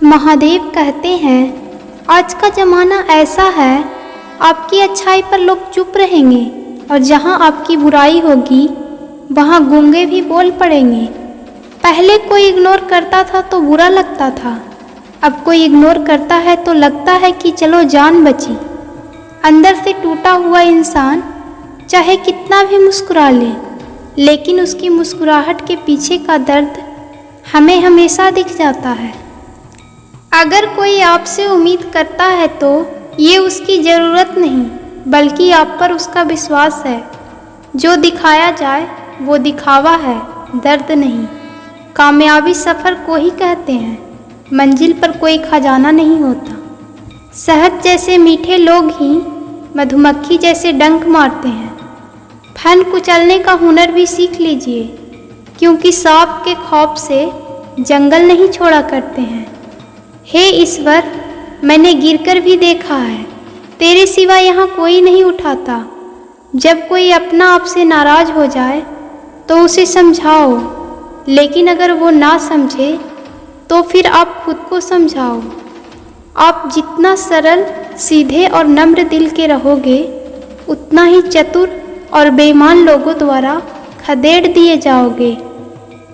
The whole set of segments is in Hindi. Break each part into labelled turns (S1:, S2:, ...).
S1: महादेव कहते हैं, आज का ज़माना ऐसा है, आपकी अच्छाई पर लोग चुप रहेंगे और जहाँ आपकी बुराई होगी वहाँ गूंगे भी बोल पड़ेंगे। पहले कोई इग्नोर करता था तो बुरा लगता था, अब कोई इग्नोर करता है तो लगता है कि चलो जान बची। अंदर से टूटा हुआ इंसान चाहे कितना भी मुस्कुरा ले, लेकिन उसकी मुस्कुराहट के पीछे का दर्द हमें हमेशा दिख जाता है। अगर कोई आपसे उम्मीद करता है तो ये उसकी ज़रूरत नहीं, बल्कि आप पर उसका विश्वास है। जो दिखाया जाए वो दिखावा है, दर्द नहीं। कामयाबी सफ़र को ही कहते हैं, मंजिल पर कोई खजाना नहीं होता। शहद जैसे मीठे लोग ही मधुमक्खी जैसे डंक मारते हैं। फन कुचलने का हुनर भी सीख लीजिए, क्योंकि सांप के खौफ से जंगल नहीं छोड़ा करते हैं। हे ईश्वर, मैंने गिरकर भी देखा है, तेरे सिवा यहाँ कोई नहीं उठाता। जब कोई अपना आपसे नाराज़ हो जाए तो उसे समझाओ, लेकिन अगर वो ना समझे तो फिर आप खुद को समझाओ। आप जितना सरल, सीधे और नम्र दिल के रहोगे, उतना ही चतुर और बेईमान लोगों द्वारा खदेड़ दिए जाओगे।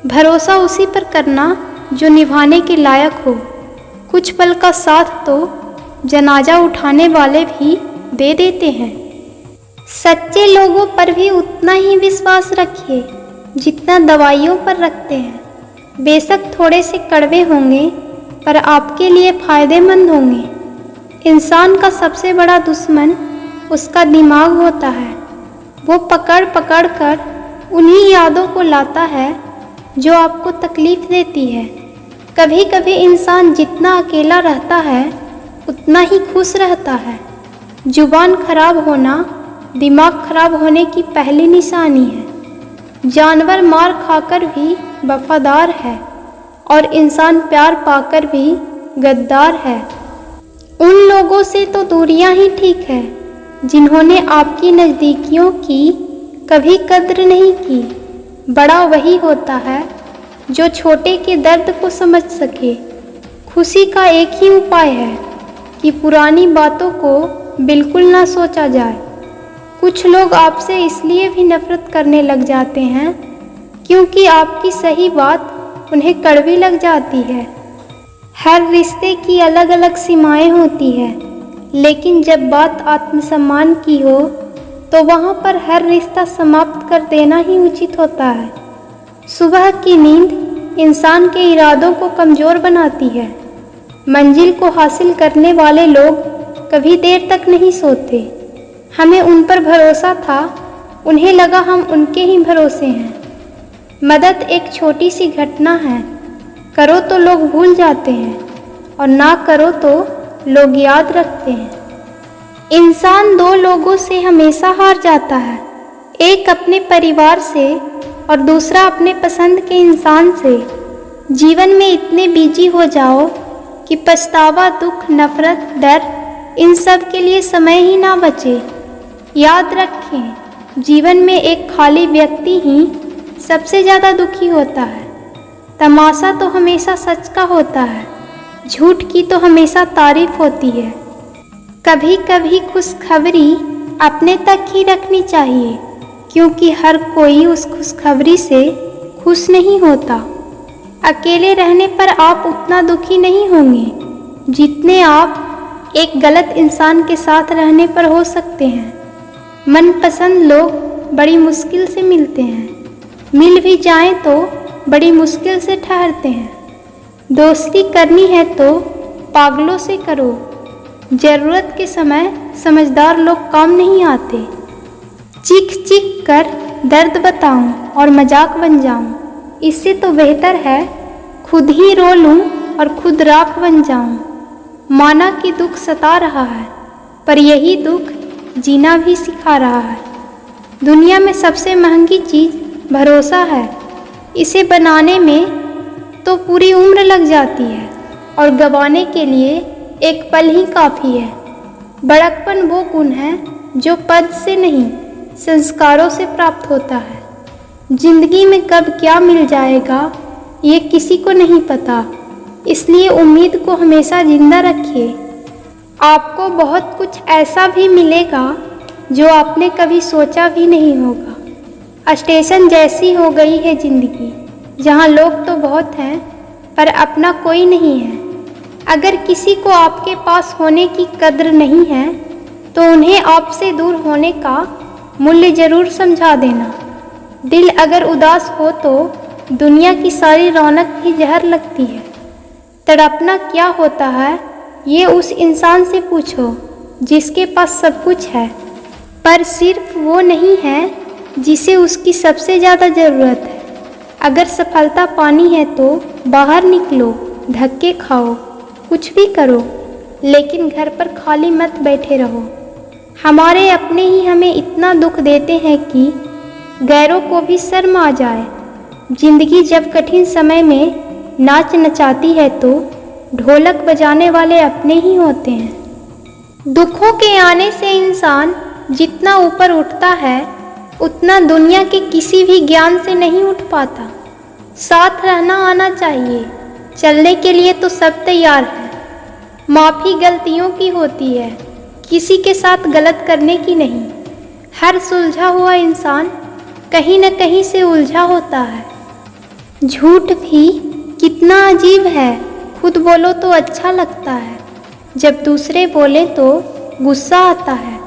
S1: भरोसा उसी पर करना जो निभाने के लायक हो। कुछ पल का साथ तो जनाजा उठाने वाले भी दे देते हैं। सच्चे लोगों पर भी उतना ही विश्वास रखिए जितना दवाइयों पर रखते हैं। बेशक थोड़े से कड़वे होंगे, पर आपके लिए फ़ायदेमंद होंगे। इंसान का सबसे बड़ा दुश्मन उसका दिमाग होता है। वो पकड़ पकड़ कर उन्हीं यादों को लाता है जो आपको तकलीफ़ देती है। कभी कभी इंसान जितना अकेला रहता है उतना ही खुश रहता है। जुबान खराब होना दिमाग खराब होने की पहली निशानी है। जानवर मार खाकर भी वफादार है और इंसान प्यार पाकर भी गद्दार है। उन लोगों से तो दूरियां ही ठीक है जिन्होंने आपकी नज़दीकियों की कभी कद्र नहीं की। बड़ा वही होता है जो छोटे के दर्द को समझ सके। खुशी का एक ही उपाय है कि पुरानी बातों को बिल्कुल ना सोचा जाए। कुछ लोग आपसे इसलिए भी नफरत करने लग जाते हैं क्योंकि आपकी सही बात उन्हें कड़वी लग जाती है। हर रिश्ते की अलग अलग सीमाएं होती हैं, लेकिन जब बात आत्मसम्मान की हो तो वहाँ पर हर रिश्ता समाप्त कर देना ही उचित होता है। सुबह की नींद इंसान के इरादों को कमज़ोर बनाती है। मंजिल को हासिल करने वाले लोग कभी देर तक नहीं सोते। हमें उन पर भरोसा था, उन्हें लगा हम उनके ही भरोसे हैं। मदद एक छोटी सी घटना है, करो तो लोग भूल जाते हैं और ना करो तो लोग याद रखते हैं। इंसान दो लोगों से हमेशा हार जाता है, एक अपने परिवार से और दूसरा अपने पसंद के इंसान से। जीवन में इतने बिजी हो जाओ कि पछतावा, दुख, नफरत, डर, इन सब के लिए समय ही ना बचे। याद रखें, जीवन में एक खाली व्यक्ति ही सबसे ज़्यादा दुखी होता है। तमाशा तो हमेशा सच का होता है, झूठ की तो हमेशा तारीफ होती है। कभी कभी खुशखबरी अपने तक ही रखनी चाहिए, क्योंकि हर कोई उस खुशखबरी से खुश नहीं होता। अकेले रहने पर आप उतना दुखी नहीं होंगे जितने आप एक गलत इंसान के साथ रहने पर हो सकते हैं। मनपसंद लोग बड़ी मुश्किल से मिलते हैं, मिल भी जाएं तो बड़ी मुश्किल से ठहरते हैं। दोस्ती करनी है तो पागलों से करो, ज़रूरत के समय समझदार लोग काम नहीं आते। चीख चीख कर दर्द बताऊं और मजाक बन जाऊं, इससे तो बेहतर है खुद ही रो लूं और खुद राख बन जाऊं। माना कि दुख सता रहा है, पर यही दुख जीना भी सिखा रहा है। दुनिया में सबसे महंगी चीज़ भरोसा है। इसे बनाने में तो पूरी उम्र लग जाती है और गंवाने के लिए एक पल ही काफ़ी है। बड़कपन वो गुण है जो पद से नहीं, संस्कारों से प्राप्त होता है। जिंदगी में कब क्या मिल जाएगा ये किसी को नहीं पता। इसलिए उम्मीद को हमेशा जिंदा रखिए। आपको बहुत कुछ ऐसा भी मिलेगा जो आपने कभी सोचा भी नहीं होगा। स्टेशन जैसी हो गई है ज़िंदगी, जहाँ लोग तो बहुत हैं पर अपना कोई नहीं है। अगर किसी को आपके पास होने की कद्र नहीं है तो उन्हें आपसे दूर होने का मूल्य ज़रूर समझा देना। दिल अगर उदास हो तो दुनिया की सारी रौनक भी जहर लगती है। तड़पना क्या होता है ये उस इंसान से पूछो जिसके पास सब कुछ है, पर सिर्फ वो नहीं है जिसे उसकी सबसे ज़्यादा ज़रूरत है। अगर सफलता पानी है तो बाहर निकलो, धक्के खाओ, कुछ भी करो, लेकिन घर पर खाली मत बैठे रहो। हमारे अपने ही हमें इतना दुख देते हैं कि गैरों को भी शर्म आ जाए। जिंदगी जब कठिन समय में नाच नचाती है तो ढोलक बजाने वाले अपने ही होते हैं। दुखों के आने से इंसान जितना ऊपर उठता है उतना दुनिया के किसी भी ज्ञान से नहीं उठ पाता। साथ रहना आना चाहिए, चलने के लिए तो सब तैयार है। माफ़ी गलतियों की होती है, किसी के साथ गलत करने की नहीं। हर सुलझा हुआ इंसान कहीं न कहीं से उलझा होता है। झूठ भी कितना अजीब है, खुद बोलो तो अच्छा लगता है, जब दूसरे बोले तो गुस्सा आता है।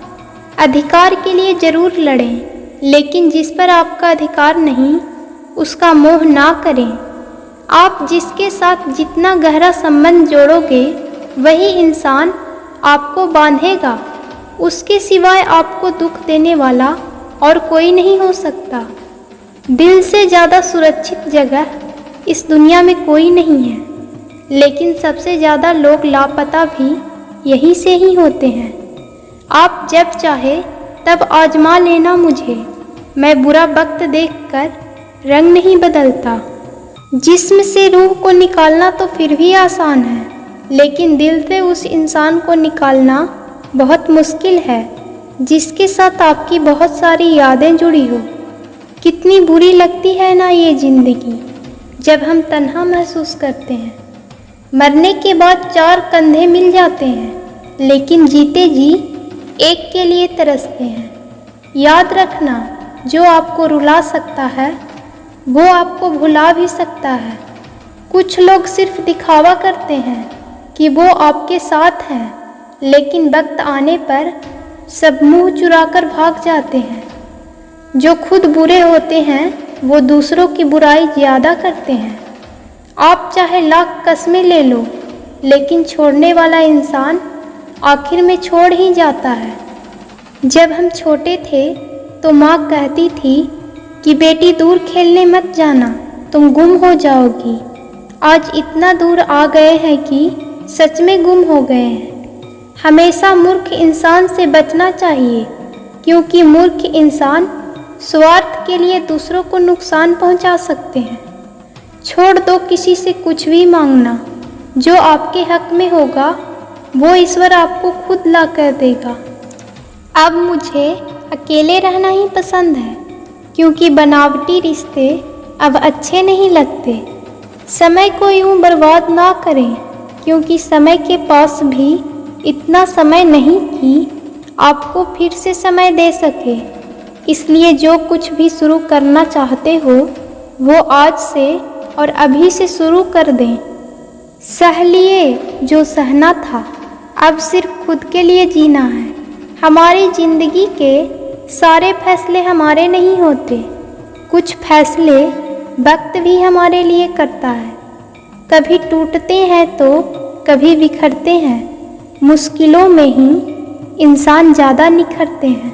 S1: अधिकार के लिए ज़रूर लड़ें, लेकिन जिस पर आपका अधिकार नहीं उसका मोह ना करें। आप जिसके साथ जितना गहरा संबंध जोड़ोगे वही इंसान आपको बांधेगा। उसके सिवाय आपको दुख देने वाला और कोई नहीं हो सकता। दिल से ज़्यादा सुरक्षित जगह इस दुनिया में कोई नहीं है, लेकिन सबसे ज़्यादा लोग लापता भी यहीं से ही होते हैं। आप जब चाहे तब आजमा लेना मुझे, मैं बुरा वक्त देखकर रंग नहीं बदलता। जिस्म से रूह को निकालना तो फिर भी आसान है, लेकिन दिल से उस इंसान को निकालना बहुत मुश्किल है जिसके साथ आपकी बहुत सारी यादें जुड़ी हो। कितनी बुरी लगती है ना ये ज़िंदगी जब हम तन्हा महसूस करते हैं। मरने के बाद चार कंधे मिल जाते हैं, लेकिन जीते जी एक के लिए तरसते हैं। याद रखना, जो आपको रुला सकता है वो आपको भुला भी सकता है। कुछ लोग सिर्फ दिखावा करते हैं कि वो आपके साथ हैं, लेकिन वक्त आने पर सब मुंह चुराकर भाग जाते हैं। जो खुद बुरे होते हैं वो दूसरों की बुराई ज़्यादा करते हैं। आप चाहे लाख कस्में ले लो, लेकिन छोड़ने वाला इंसान आखिर में छोड़ ही जाता है। जब हम छोटे थे तो माँ कहती थी कि बेटी दूर खेलने मत जाना, तुम गुम हो जाओगी। आज इतना दूर आ गए हैं कि सच में गुम हो गए हैं। हमेशा मूर्ख इंसान से बचना चाहिए, क्योंकि मूर्ख इंसान स्वार्थ के लिए दूसरों को नुकसान पहुंचा सकते हैं। छोड़ दो किसी से कुछ भी मांगना, जो आपके हक में होगा वो ईश्वर आपको खुद ला कर देगा। अब मुझे अकेले रहना ही पसंद है, क्योंकि बनावटी रिश्ते अब अच्छे नहीं लगते। समय को यूँ बर्बाद ना करें, क्योंकि समय के पास भी इतना समय नहीं कि आपको फिर से समय दे सके। इसलिए जो कुछ भी शुरू करना चाहते हो वो आज से और अभी से शुरू कर दें। सह लिए जो सहना था, अब सिर्फ खुद के लिए जीना है। हमारी ज़िंदगी के सारे फैसले हमारे नहीं होते, कुछ फैसले वक्त भी हमारे लिए करता है। कभी टूटते हैं तो कभी बिखरते हैं, मुश्किलों में ही इंसान ज़्यादा निखरते हैं।